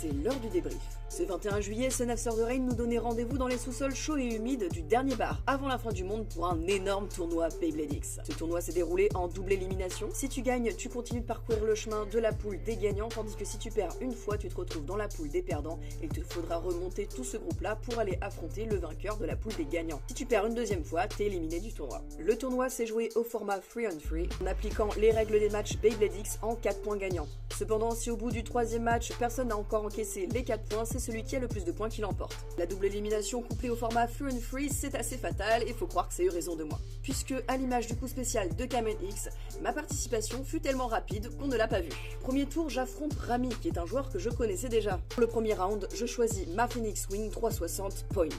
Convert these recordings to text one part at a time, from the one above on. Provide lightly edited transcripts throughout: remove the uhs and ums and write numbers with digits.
c'est l'heure du débrief. Ce 21 juillet, Sun After the Rain nous donnait rendez-vous dans les sous-sols chauds et humides du dernier bar avant la fin du monde pour un énorme tournoi Beyblade X. Ce tournoi s'est déroulé en double élimination. Si tu gagnes, tu continues de parcourir le chemin de la poule des gagnants, tandis que si tu perds une fois, tu te retrouves dans la poule des perdants et il te faudra remonter tout ce groupe-là pour aller affronter le vainqueur de la poule des gagnants. Si tu perds une deuxième fois, t'es éliminé du tournoi. Le tournoi s'est joué au format 3-on-3 en appliquant les règles des matchs Beyblade X en 4 points gagnants. Cependant, si au bout du troisième match, personne n'a encore encaissé les 4 points, c'est celui qui a le plus de points qui l'emporte. La double élimination couplée au format 3-on-3, c'est assez fatal et faut croire que ça a eu raison de moi. Puisque, à l'image du coup spécial de Kamen X, ma participation fut tellement rapide qu'on ne l'a pas vu. Premier tour, j'affronte Rami, qui est un joueur que je connaissais déjà. Pour le premier round, je choisis ma Phoenix Wing 360 Point.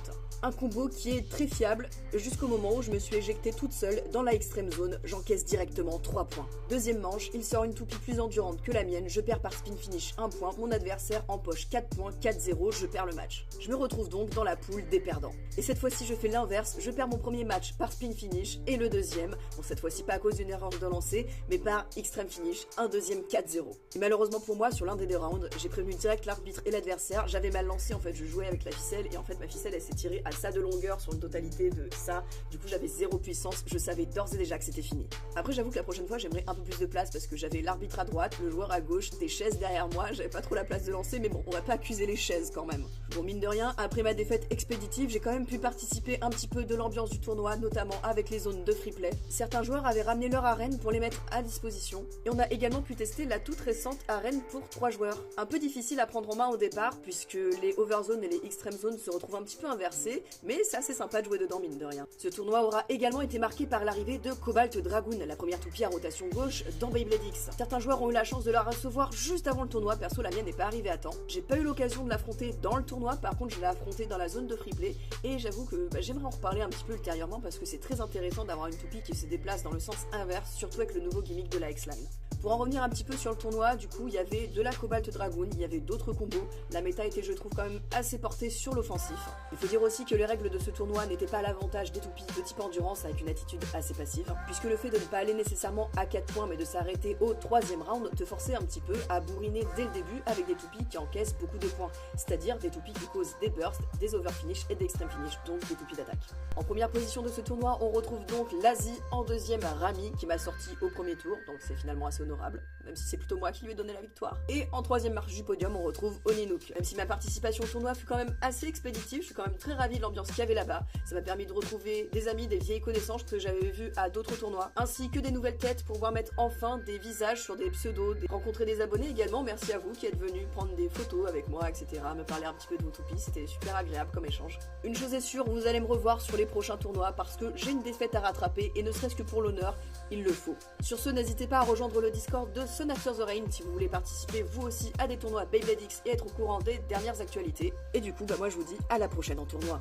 Un combo qui est très fiable, jusqu'au moment où je me suis éjectée toute seule dans la extrême zone, j'encaisse directement 3 points. Deuxième manche, il sort une toupie plus endurante que la mienne, je perds par spin finish 1 point, mon adversaire empoche 4 points, 4-0, je perds le match. Je me retrouve donc dans la poule des perdants. Et cette fois-ci je fais l'inverse, je perds mon premier match par spin finish et le deuxième, bon cette fois-ci pas à cause d'une erreur de lancer, mais par extreme finish, un deuxième 4-0. Et malheureusement pour moi, sur l'un des deux rounds, j'ai prévenu direct l'arbitre et l'adversaire, j'avais mal lancé en fait, je jouais avec la ficelle et en fait ma ficelle elle s'est tirée à ça de longueur sur une totalité de ça, du coup j'avais 0 puissance, je savais d'ores et déjà que c'était fini. Après j'avoue que la prochaine fois j'aimerais un peu plus de place parce que j'avais l'arbitre à droite, le joueur à gauche, des chaises derrière moi, j'avais pas trop la place de lancer mais bon, on va pas accuser les chaises quand même. Bon mine de rien, après ma défaite expéditive, j'ai quand même pu participer un petit peu de l'ambiance du tournoi, notamment avec les zones de free play. Certains joueurs avaient ramené leur arène pour les mettre à disposition et on a également pu tester la toute récente arène pour 3 joueurs. Un peu difficile à prendre en main au départ puisque les overzones et les extreme zones se retrouvent un petit peu inversés, mais c'est assez sympa de jouer dedans mine de rien. Ce tournoi aura également été marqué par l'arrivée de Cobalt Dragoon, la première toupie à rotation gauche dans Beyblade X. Certains joueurs ont eu la chance de la recevoir juste avant le tournoi, perso la mienne n'est pas arrivée à temps. J'ai pas eu l'occasion de l'affronter dans le tournoi, par contre je l'ai affronté dans la zone de freeplay et j'avoue que j'aimerais en reparler un petit peu ultérieurement parce que c'est très intéressant d'avoir une toupie qui se déplace dans le sens inverse, surtout avec le nouveau gimmick de la X-Line. Pour en revenir un petit peu sur le tournoi, du coup il y avait de la Cobalt Dragoon, il y avait d'autres combos, la méta était je trouve quand même assez portée sur l'offensif. Il faut dire aussi que les règles de ce tournoi n'étaient pas à l'avantage des toupies de type endurance avec une attitude assez passive, puisque le fait de ne pas aller nécessairement à 4 points mais de s'arrêter au 3e round te forçait un petit peu à bourriner dès le début avec des toupies qui encaissent beaucoup de points, c'est-à-dire des toupies qui causent des bursts, des overfinish et des extreme finish, donc des toupies d'attaque. En première position de ce tournoi, on retrouve donc l'Asie, en deuxième Rami qui m'a sorti au premier tour, donc c'est finalement assez honorable, même si c'est plutôt moi qui lui ai donné la victoire. Et en troisième marche du podium, on retrouve Oninook. Même si ma participation au tournoi fut quand même assez expéditive, je suis quand même très ravie de l'ambiance qu'il y avait là-bas. Ça m'a permis de retrouver des amis, des vieilles connaissances que j'avais vues à d'autres tournois, ainsi que des nouvelles têtes pour pouvoir mettre enfin des visages sur des pseudos, rencontrer des abonnés également. Merci à vous qui êtes venus prendre des photos avec moi, etc. Me parler un petit peu de vos toupies, c'était super agréable comme échange. Une chose est sûre, vous allez me revoir sur les prochains tournois parce que j'ai une défaite à rattraper et ne serait-ce que pour l'honneur, il le faut. Sur ce, n'hésitez pas à rejoindre le Discord de Sun After the Rain si vous voulez participer vous aussi à des tournois Beyblade X et être au courant des dernières actualités. Et du coup, moi je vous dis à la prochaine en tournoi.